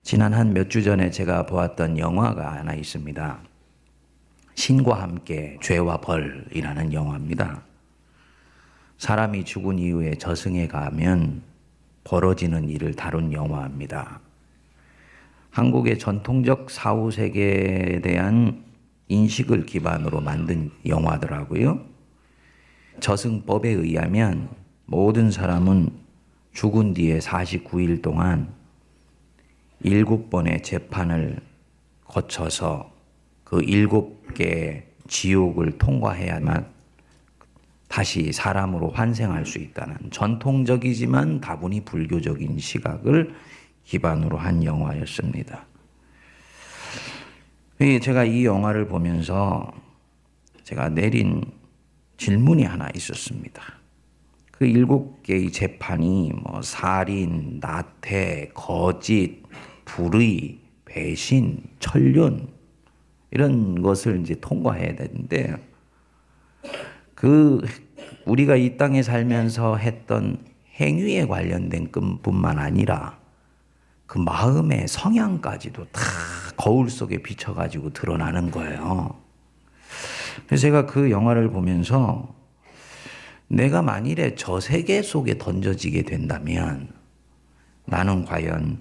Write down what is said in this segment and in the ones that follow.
지난 한 몇 주 전에 제가 보았던 영화가 하나 있습니다. 신과 함께 죄와 벌이라는 영화입니다. 사람이 죽은 이후에 저승에 가면 벌어지는 일을 다룬 영화입니다. 한국의 전통적 사후세계에 대한 인식을 기반으로 만든 영화더라고요. 저승법에 의하면 모든 사람은 죽은 뒤에 49일 동안 7번의 재판을 거쳐서 그 7개의 지옥을 통과해야만 다시 사람으로 환생할 수 있다는 전통적이지만 다분히 불교적인 시각을 기반으로 한 영화였습니다. 제가 이 영화를 보면서 제가 내린 질문이 하나 있었습니다. 그 7개의 재판이 살인, 나태, 거짓, 불의, 배신, 천륜 이런 것을 이제 통과해야 되는데 우리가 이 땅에 살면서 했던 행위에 관련된 것뿐만 아니라 그 마음의 성향까지도 다 거울 속에 비춰가지고 드러나는 거예요. 그래서 제가 그 영화를 보면서 내가 만일에 저 세계 속에 던져지게 된다면 나는 과연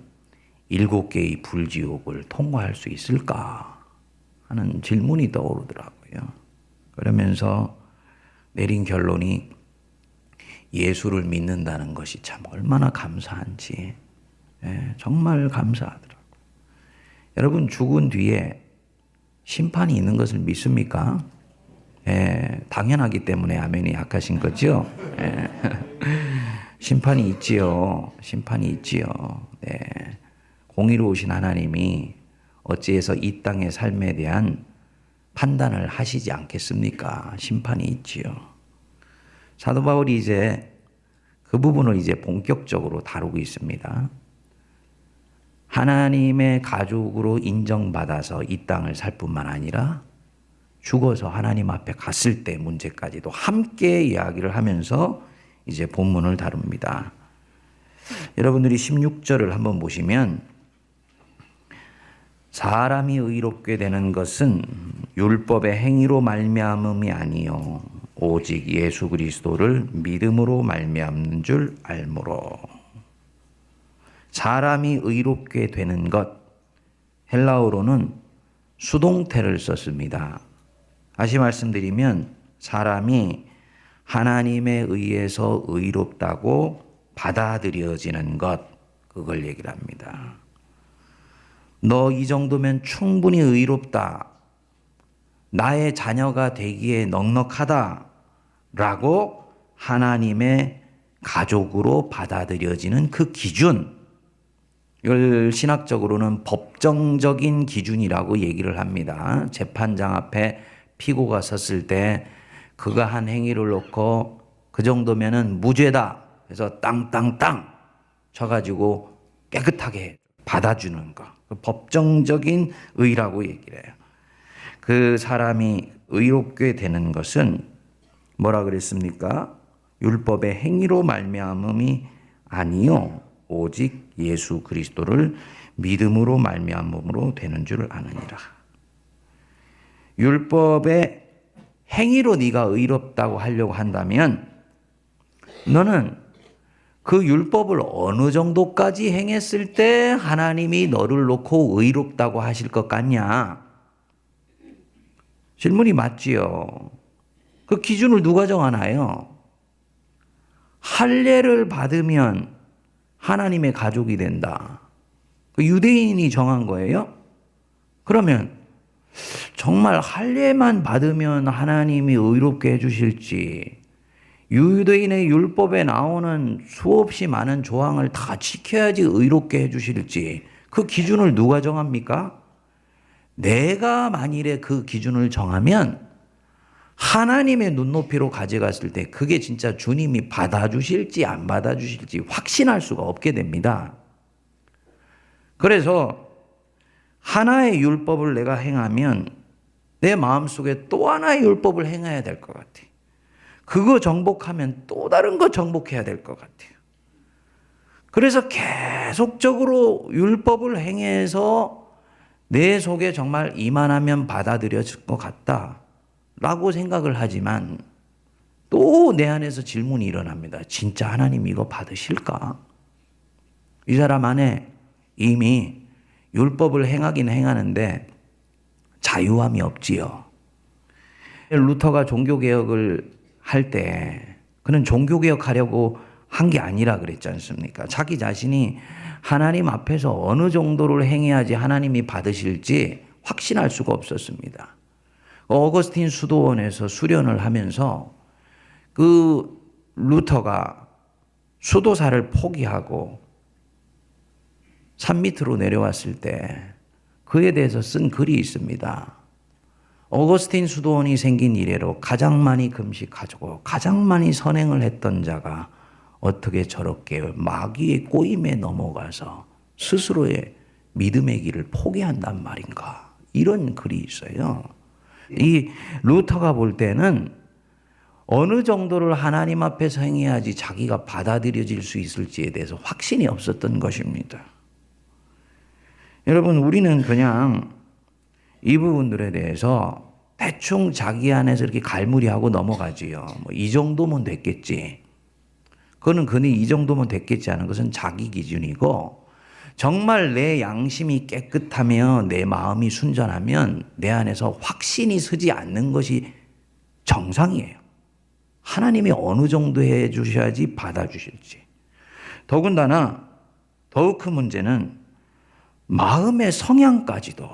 7개의 불지옥을 통과할 수 있을까 하는 질문이 떠오르더라고요. 그러면서 내린 결론이 예수를 믿는다는 것이 참 얼마나 감사한지 정말 감사하더라고요. 여러분 죽은 뒤에 심판이 있는 것을 믿습니까? 당연하기 때문에 아멘이 약하신 거죠. 심판이 있지요. 심판이 있지요. 공의로우신 하나님이 어찌해서 이 땅의 삶에 대한 판단을 하시지 않겠습니까? 심판이 있지요. 사도 바울이 이제 그 부분을 이제 본격적으로 다루고 있습니다. 하나님의 가족으로 인정받아서 이 땅을 살 뿐만 아니라 죽어서 하나님 앞에 갔을 때 문제까지도 함께 이야기를 하면서 이제 본문을 다룹니다. 여러분들이 16절을 한번 보시면 사람이 의롭게 되는 것은 율법의 행위로 말미암음이 아니요 오직 예수 그리스도를 믿음으로 말미암는 줄 알므로. 사람이 의롭게 되는 것, 헬라어로는 수동태를 썼습니다. 다시 말씀드리면 사람이 하나님에 의해서 의롭다고 받아들여지는 것, 그걸 얘기를 합니다. 너 이 정도면 충분히 의롭다. 나의 자녀가 되기에 넉넉하다. 라고 하나님의 가족으로 받아들여지는 그 기준, 이걸 신학적으로는 법정적인 기준이라고 얘기를 합니다. 재판장 앞에 피고가 섰을 때 그가 한 행위를 놓고 그 정도면은 무죄다. 그래서 땅땅땅 쳐가지고 깨끗하게 받아주는 거. 법정적인 의라고 얘기를 해요. 그 사람이 의롭게 되는 것은 뭐라 그랬습니까? 율법의 행위로 말미암음이 아니요 오직 예수 그리스도를 믿음으로 말미암음으로 되는 줄 아느니라. 율법의 행위로 네가 의롭다고 하려고 한다면 너는 그 율법을 어느 정도까지 행했을 때 하나님이 너를 놓고 의롭다고 하실 것 같냐? 질문이 맞지요. 그 기준을 누가 정하나요? 할례를 받으면 하나님의 가족이 된다. 그 유대인이 정한 거예요? 그러면 정말 할례만 받으면 하나님이 의롭게 해주실지, 유대인의 율법에 나오는 수없이 많은 조항을 다 지켜야지 의롭게 해주실지, 그 기준을 누가 정합니까? 내가 만일에 그 기준을 정하면 하나님의 눈높이로 가져갔을 때 그게 진짜 주님이 받아주실지 안 받아주실지 확신할 수가 없게 됩니다. 그래서 하나의 율법을 내가 행하면 내 마음속에 또 하나의 율법을 행해야 될 것 같아. 그거 정복하면 또 다른 거 정복해야 될 것 같아요. 그래서 계속적으로 율법을 행해서 내 속에 정말 이만하면 받아들여질 것 같다라고 생각을 하지만 또 내 안에서 질문이 일어납니다. 진짜 하나님 이거 받으실까? 이 사람 안에 이미 율법을 행하긴 행하는데 자유함이 없지요. 루터가 종교개혁을 할 때 그는 종교개혁하려고 한 게 아니라 그랬지 않습니까? 자기 자신이 하나님 앞에서 어느 정도를 행해야지 하나님이 받으실지 확신할 수가 없었습니다. 어거스틴 수도원에서 수련을 하면서 그 루터가 수도사를 포기하고 산 밑으로 내려왔을 때 그에 대해서 쓴 글이 있습니다. 어거스틴 수도원이 생긴 이래로 가장 많이 금식하고 가장 많이 선행을 했던 자가 어떻게 저렇게 마귀의 꼬임에 넘어가서 스스로의 믿음의 길을 포기한단 말인가. 이런 글이 있어요. 이 루터가 볼 때는 어느 정도를 하나님 앞에서 행해야지 자기가 받아들여질 수 있을지에 대해서 확신이 없었던 것입니다. 여러분, 우리는 그냥 이 부분들에 대해서 대충 자기 안에서 이렇게 갈무리하고 넘어가지요. 뭐 이 정도면 됐겠지. 그는 이 정도면 됐겠지 하는 것은 자기 기준이고, 정말 내 양심이 깨끗하며 내 마음이 순전하면 내 안에서 확신이 서지 않는 것이 정상이에요. 하나님이 어느 정도 해 주셔야지 받아주실지. 더군다나 더욱 큰 문제는 마음의 성향까지도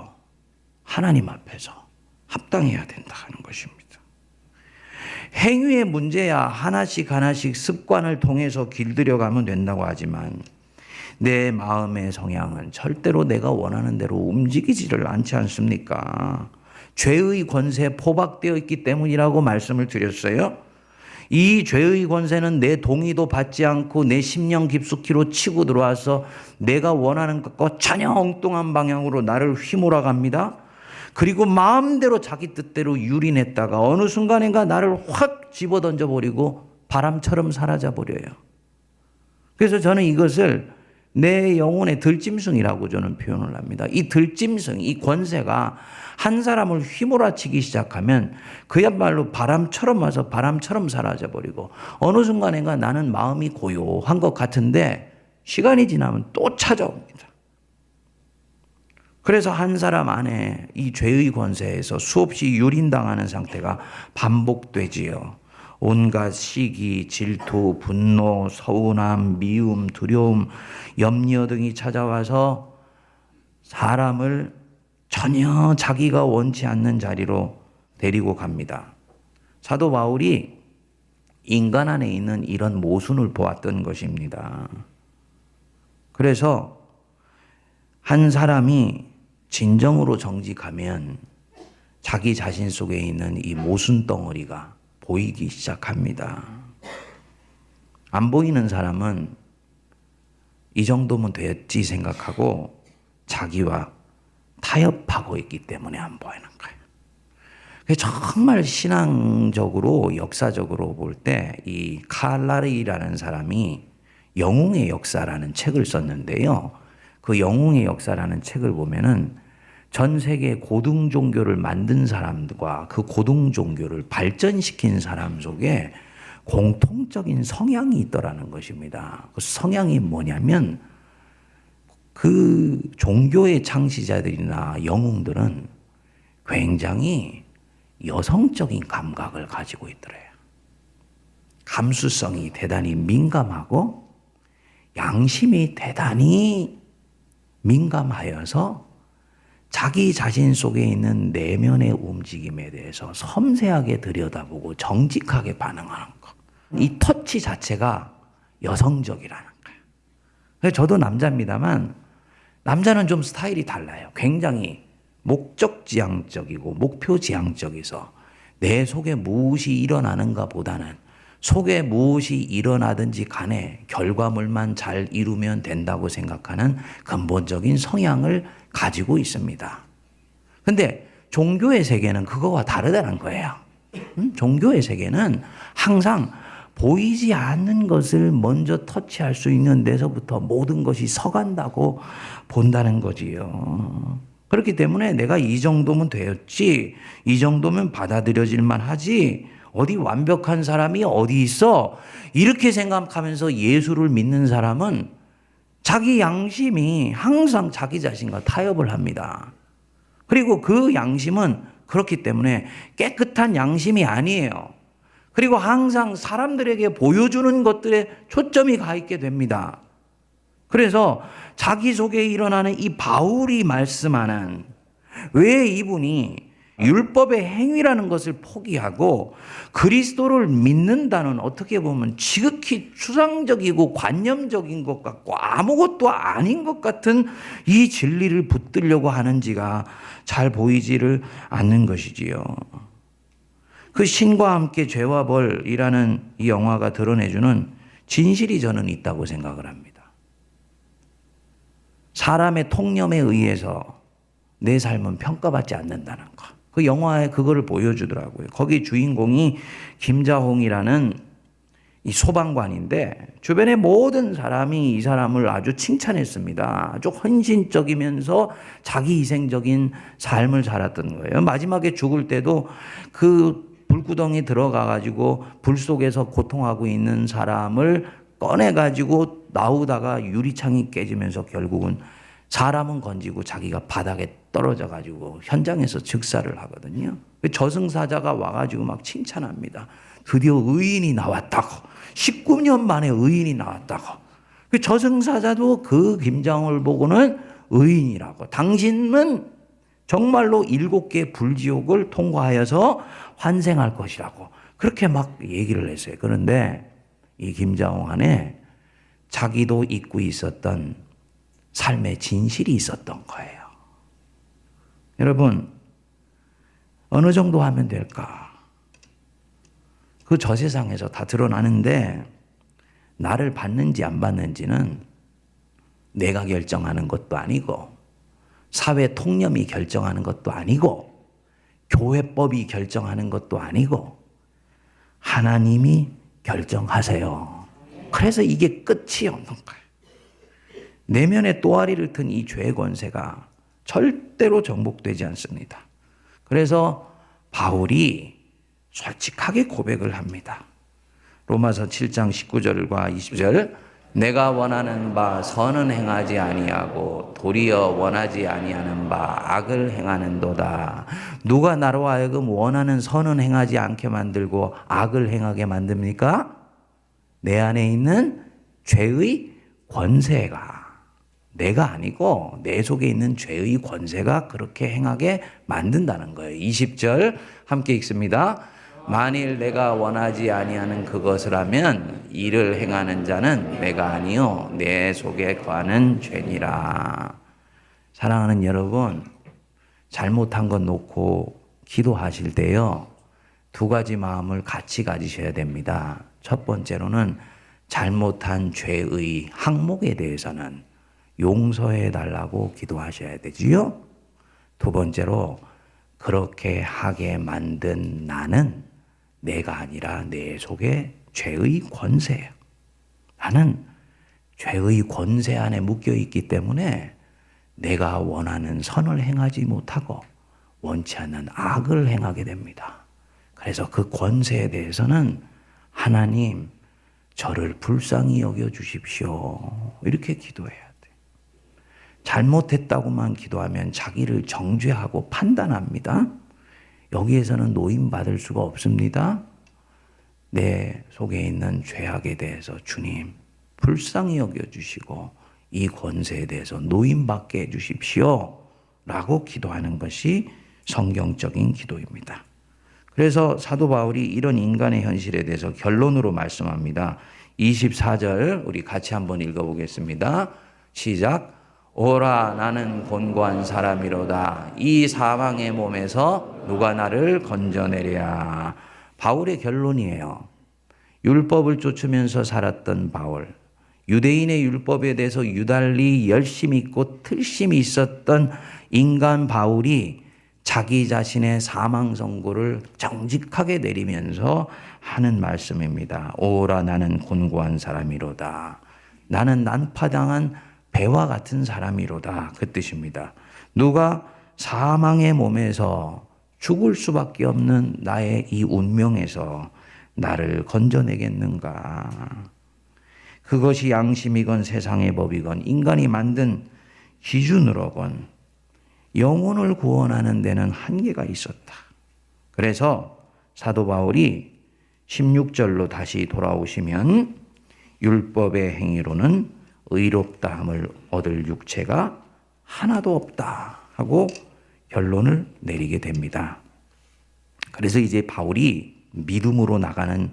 하나님 앞에서 합당해야 된다 하는 것입니다. 행위의 문제야 하나씩 습관을 통해서 길들여가면 된다고 하지만 내 마음의 성향은 절대로 내가 원하는 대로 움직이지를 않지 않습니까? 죄의 권세에 포박되어 있기 때문이라고 말씀을 드렸어요. 이 죄의 권세는 내 동의도 받지 않고 내 심령 깊숙이로 치고 들어와서 내가 원하는 것과 전혀 엉뚱한 방향으로 나를 휘몰아 갑니다. 그리고 마음대로 자기 뜻대로 유린했다가 어느 순간인가 나를 확 집어던져 버리고 바람처럼 사라져 버려요. 그래서 저는 이것을 내 영혼의 들짐승이라고 저는 표현을 합니다. 이 들짐승, 이 권세가 한 사람을 휘몰아치기 시작하면 그야말로 바람처럼 와서 바람처럼 사라져 버리고 어느 순간인가 나는 마음이 고요한 것 같은데 시간이 지나면 또 찾아옵니다. 그래서 한 사람 안에 이 죄의 권세에서 수없이 유린당하는 상태가 반복되지요. 온갖 시기, 질투, 분노, 서운함, 미움, 두려움, 염려 등이 찾아와서 사람을 전혀 자기가 원치 않는 자리로 데리고 갑니다. 사도 바울이 인간 안에 있는 이런 모순을 보았던 것입니다. 그래서 한 사람이 진정으로 정직하면 자기 자신 속에 있는 이 모순 덩어리가 보이기 시작합니다. 안 보이는 사람은 이 정도면 됐지 생각하고 자기와 타협하고 있기 때문에 안 보이는 거예요. 정말 신앙적으로 역사적으로 볼 때 이 칼라리라는 사람이 영웅의 역사라는 책을 썼는데요. 그 영웅의 역사라는 책을 보면은 전 세계 고등 종교를 만든 사람과 그 고등 종교를 발전시킨 사람 속에 공통적인 성향이 있더라는 것입니다. 그 성향이 뭐냐면 그 종교의 창시자들이나 영웅들은 굉장히 여성적인 감각을 가지고 있더래요. 감수성이 대단히 민감하고 양심이 대단히 민감하여서 자기 자신 속에 있는 내면의 움직임에 대해서 섬세하게 들여다보고 정직하게 반응하는 것. 이 터치 자체가 여성적이라는 거예요. 그래서 저도 남자입니다만 남자는 좀 스타일이 달라요. 굉장히 목적지향적이고 목표지향적이서 내 속에 무엇이 일어나는가 보다는 속에 무엇이 일어나든지 간에 결과물만 잘 이루면 된다고 생각하는 근본적인 성향을 가지고 있습니다. 근데 종교의 세계는 그거와 다르다는 거예요. 종교의 세계는 항상 보이지 않는 것을 먼저 터치할 수 있는 데서부터 모든 것이 서간다고 본다는 거지요. 그렇기 때문에 내가 이 정도면 되었지, 이 정도면 받아들여질만 하지, 어디 완벽한 사람이 어디 있어? 이렇게 생각하면서 예수를 믿는 사람은 자기 양심이 항상 자기 자신과 타협을 합니다. 그리고 그 양심은 그렇기 때문에 깨끗한 양심이 아니에요. 그리고 항상 사람들에게 보여주는 것들에 초점이 가 있게 됩니다. 그래서 자기 속에 일어나는 이 바울이 말씀하는, 왜 이분이 율법의 행위라는 것을 포기하고 그리스도를 믿는다는, 어떻게 보면 지극히 추상적이고 관념적인 것 같고 아무것도 아닌 것 같은 이 진리를 붙들려고 하는지가 잘 보이지를 않는 것이지요. 그 신과 함께 죄와 벌이라는 이 영화가 드러내주는 진실이 저는 있다고 생각을 합니다. 사람의 통념에 의해서 내 삶은 평가받지 않는다는 것. 그 영화에 그거를 보여주더라고요. 거기 주인공이 김자홍이라는 이 소방관인데 주변의 모든 사람이 이 사람을 아주 칭찬했습니다. 아주 헌신적이면서 자기 희생적인 삶을 살았던 거예요. 마지막에 죽을 때도 그 불구덩이 들어가 가지고 불 속에서 고통하고 있는 사람을 꺼내 가지고 나오다가 유리창이 깨지면서 결국은 사람은 건지고 자기가 바닥에 떨어져 가지고 현장에서 즉사를 하거든요. 저승사자가 와가지고 막 칭찬합니다. 드디어 의인이 나왔다고. 19년 만에 의인이 나왔다고. 저승사자도 그 김장을 보고는 의인이라고. 당신은 정말로 7개의 불지옥을 통과하여서 환생할 것이라고. 그렇게 막 얘기를 했어요. 그런데 이 김자홍 안에 자기도 잊고 있었던 삶의 진실이 있었던 거예요. 여러분, 어느 정도 하면 될까? 그 저 세상에서 다 드러나는데 나를 받는지 안 받는지는 내가 결정하는 것도 아니고 사회 통념이 결정하는 것도 아니고 교회법이 결정하는 것도 아니고 하나님이 결정하세요. 그래서 이게 끝이 없는 거예요. 내면에 또아리를 튼 이 죄의 권세가 절대로 정복되지 않습니다. 그래서 바울이 솔직하게 고백을 합니다. 로마서 7장 19절과 20절, 내가 원하는 바 선은 행하지 아니하고 도리어 원하지 아니하는 바 악을 행하는도다. 누가 나로 하여금 원하는 선은 행하지 않게 만들고 악을 행하게 만듭니까? 내 안에 있는 죄의 권세가, 내가 아니고 내 속에 있는 죄의 권세가 그렇게 행하게 만든다는 거예요. 20절 함께 읽습니다. 만일 내가 원하지 아니하는 그것을 하면 이를 행하는 자는 내가 아니요 내 속에 거하는 죄니라. 사랑하는 여러분, 잘못한 것 놓고 기도하실 때요, 2가지 마음을 같이 가지셔야 됩니다. 첫 번째로는 잘못한 죄의 항목에 대해서는 용서해 달라고 기도하셔야 되지요. 2번째로 그렇게 하게 만든 나는 내가 아니라 내 속에 죄의 권세예요. 나는 죄의 권세 안에 묶여 있기 때문에 내가 원하는 선을 행하지 못하고 원치 않는 악을 행하게 됩니다. 그래서 그 권세에 대해서는 하나님, 저를 불쌍히 여겨 주십시오. 이렇게 기도해야 돼. 잘못했다고만 기도하면 자기를 정죄하고 판단합니다. 여기에서는 노임받을 수가 없습니다. 내 속에 있는 죄악에 대해서 주님 불쌍히 여겨주시고 이 권세에 대해서 노임받게 해주십시오 라고 기도하는 것이 성경적인 기도입니다. 그래서 사도 바울이 이런 인간의 현실에 대해서 결론으로 말씀합니다. 24절 우리 같이 한번 읽어보겠습니다. 시작. 오라 나는 곤고한 사람이로다. 이 사망의 몸에서 누가 나를 건져내랴. 바울의 결론이에요. 율법을 쫓으면서 살았던 바울, 유대인의 율법에 대해서 유달리 열심히 있고 틀심이 있었던 인간 바울이 자기 자신의 사망 선고를 정직하게 내리면서 하는 말씀입니다. 오라 나는 곤고한 사람이로다. 나는 난파당한 배와 같은 사람이로다. 그 뜻입니다. 누가 사망의 몸에서 죽을 수밖에 없는 나의 이 운명에서 나를 건져내겠는가? 그것이 양심이건 세상의 법이건 인간이 만든 기준으로건 영혼을 구원하는 데는 한계가 있었다. 그래서 사도 바울이 16절로 다시 돌아오시면 율법의 행위로는 의롭다함을 얻을 육체가 하나도 없다 하고 결론을 내리게 됩니다. 그래서 이제 바울이 믿음으로 나가는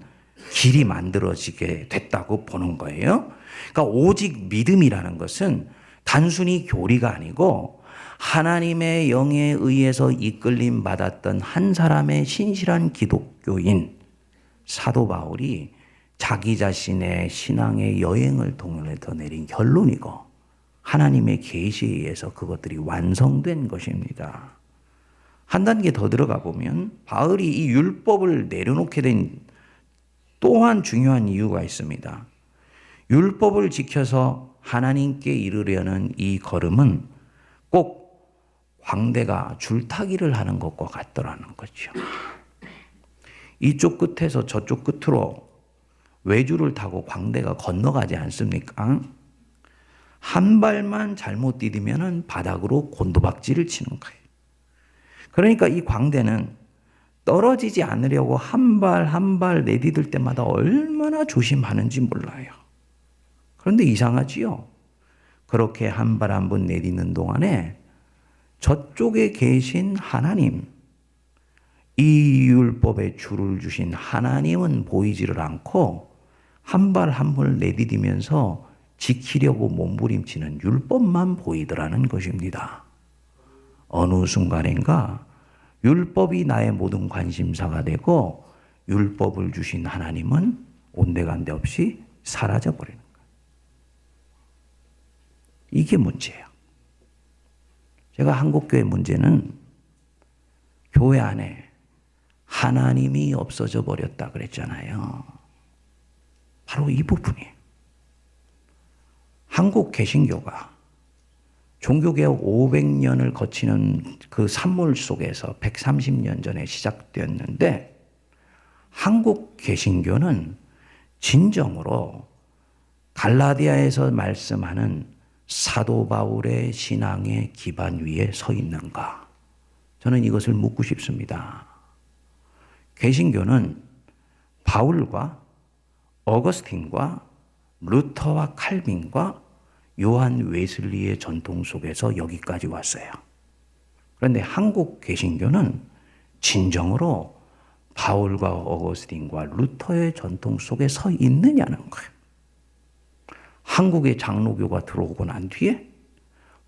길이 만들어지게 됐다고 보는 거예요. 그러니까 오직 믿음이라는 것은 단순히 교리가 아니고 하나님의 영에 의해서 이끌림 받았던 한 사람의 신실한 기독교인 사도 바울이 자기 자신의 신앙의 여행을 통해서 내린 결론이고 하나님의 계시에 의해서 그것들이 완성된 것입니다. 한 단계 더 들어가 보면 바울이 이 율법을 내려놓게 된 또한 중요한 이유가 있습니다. 율법을 지켜서 하나님께 이르려는 이 걸음은 꼭 광대가 줄타기를 하는 것과 같더라는 거죠. 이쪽 끝에서 저쪽 끝으로 외줄을 타고 광대가 건너가지 않습니까? 한 발만 잘못 디디면 바닥으로 곤두박질을 치는 거예요. 그러니까 이 광대는 떨어지지 않으려고 한 발 한 발 내디딜 때마다 얼마나 조심하는지 몰라요. 그런데 이상하지요? 그렇게 한 발 한 번 내딛는 동안에 저쪽에 계신 하나님, 이 율법의 줄을 주신 하나님은 보이지를 않고 한 발 한 발 내디디면서 지키려고 몸부림치는 율법만 보이더라는 것입니다. 어느 순간인가 율법이 나의 모든 관심사가 되고 율법을 주신 하나님은 온데간데 없이 사라져버리는 거예요. 이게 문제예요. 제가 한국교회 문제는 교회 안에 하나님이 없어져 버렸다 그랬잖아요. 바로 이 부분이에요. 한국 개신교가 종교개혁 500년을 거치는 그 산물 속에서 130년 전에 시작되었는데 한국 개신교는 진정으로 갈라디아에서 말씀하는 사도 바울의 신앙의 기반 위에 서 있는가? 저는 이것을 묻고 싶습니다. 개신교는 바울과 어거스틴과 루터와 칼빈과 요한 웨슬리의 전통 속에서 여기까지 왔어요. 그런데 한국 개신교는 진정으로 바울과 어거스틴과 루터의 전통 속에 서 있느냐는 거예요. 한국의 장로교가 들어오고 난 뒤에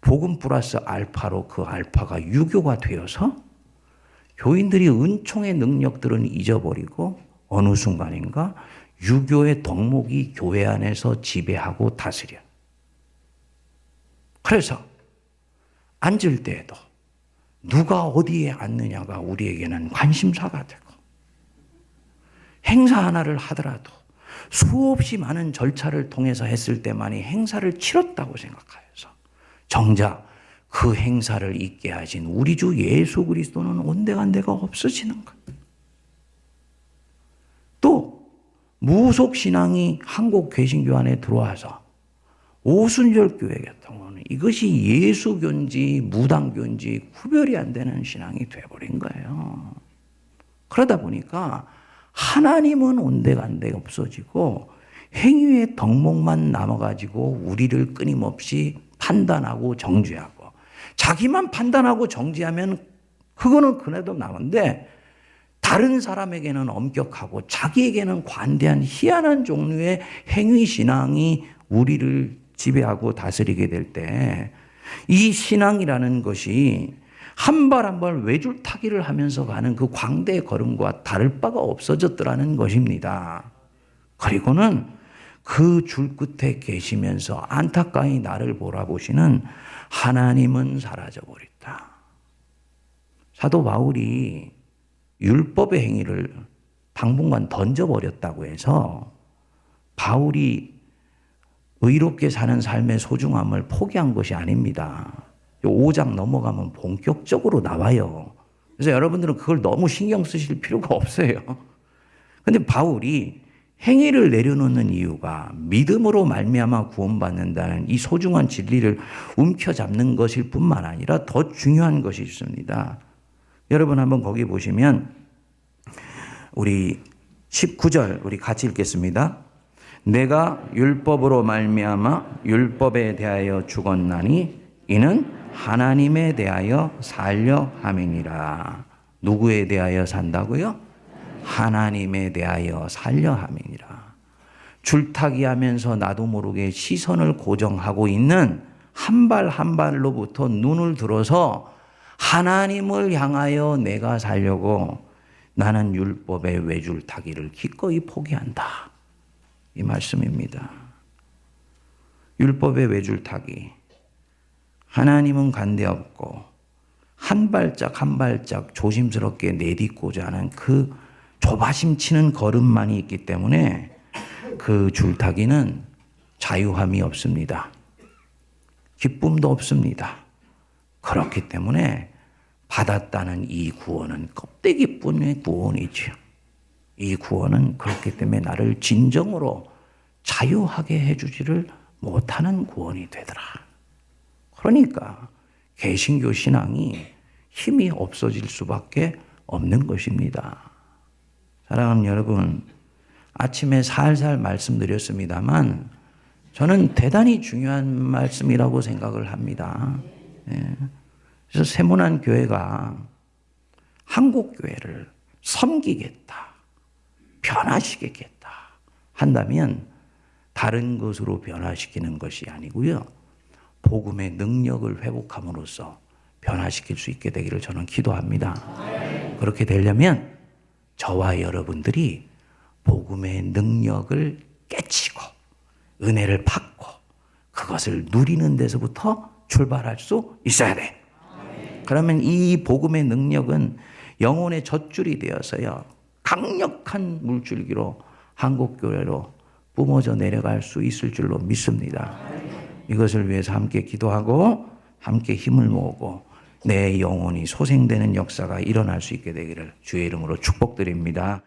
복음 플러스 알파로 그 알파가 유교가 되어서 교인들이 은총의 능력들은 잊어버리고 어느 순간인가 유교의 덕목이 교회 안에서 지배하고 다스려. 그래서 앉을 때에도 누가 어디에 앉느냐가 우리에게는 관심사가 되고 행사 하나를 하더라도 수없이 많은 절차를 통해서 했을 때만이 행사를 치렀다고 생각하여서 정작 그 행사를 있게 하신 우리 주 예수 그리스도는 온데간데가 없어지는 것. 또 무속신앙이 한국 개신교 안에 들어와서 오순절 교회 같은 경우는 이것이 예수교인지 무당교인지 구별이 안 되는 신앙이 되어버린 거예요. 그러다 보니까 하나님은 온데간데 없어지고 행위의 덕목만 남아가지고 우리를 끊임없이 판단하고 정죄하고 자기만 판단하고 정죄하면 그거는 그래도 남은데 다른 사람에게는 엄격하고 자기에게는 관대한 희한한 종류의 행위신앙이 우리를 지배하고 다스리게 될 때 이 신앙이라는 것이 한 발 한 발 외줄타기를 하면서 가는 그 광대의 걸음과 다를 바가 없어졌더라는 것입니다. 그리고는 그 줄 끝에 계시면서 안타까이 나를 보라보시는 하나님은 사라져버렸다. 사도 바울이 율법의 행위를 당분간 던져버렸다고 해서 바울이 의롭게 사는 삶의 소중함을 포기한 것이 아닙니다. 5장 넘어가면 본격적으로 나와요. 그래서 여러분들은 그걸 너무 신경 쓰실 필요가 없어요. 근데 바울이 행위를 내려놓는 이유가 믿음으로 말미암아 구원받는다는 이 소중한 진리를 움켜잡는 것일 뿐만 아니라 더 중요한 것이 있습니다. 여러분 한번 거기 보시면 우리 19절 우리 같이 읽겠습니다. 내가 율법으로 말미암아 율법에 대하여 죽었나니 이는 하나님에 대하여 살려 함이니라. 누구에 대하여 산다고요? 하나님에 대하여 살려 함이니라. 줄타기 하면서 나도 모르게 시선을 고정하고 있는 한 발 한 발로부터 눈을 들어서 하나님을 향하여 내가 살려고 나는 율법의 외줄타기를 기꺼이 포기한다. 이 말씀입니다. 율법의 외줄타기. 하나님은 간대없고 한 발짝 한 발짝 조심스럽게 내딛고자 하는 그 조바심 치는 걸음만이 있기 때문에 그 줄타기는 자유함이 없습니다. 기쁨도 없습니다. 그렇기 때문에 받았다는 이 구원은 껍데기뿐의 구원이죠. 이 구원은 그렇기 때문에 나를 진정으로 자유하게 해주지를 못하는 구원이 되더라. 그러니까 개신교 신앙이 힘이 없어질 수밖에 없는 것입니다. 사랑하는 여러분, 아침에 살살 말씀드렸습니다만 저는 대단히 중요한 말씀이라고 생각을 합니다. 그래서 세모난 교회가 한국 교회를 섬기겠다, 변화시키겠다 한다면 다른 것으로 변화시키는 것이 아니고요. 복음의 능력을 회복함으로써 변화시킬 수 있게 되기를 저는 기도합니다. 그렇게 되려면 저와 여러분들이 복음의 능력을 깨치고 은혜를 받고 그것을 누리는 데서부터 출발할 수 있어야 돼. 그러면 이 복음의 능력은 영혼의 젖줄이 되어서요. 강력한 물줄기로 한국교회로 뿜어져 내려갈 수 있을 줄로 믿습니다. 이것을 위해서 함께 기도하고 함께 힘을 모으고 내 영혼이 소생되는 역사가 일어날 수 있게 되기를 주의 이름으로 축복드립니다.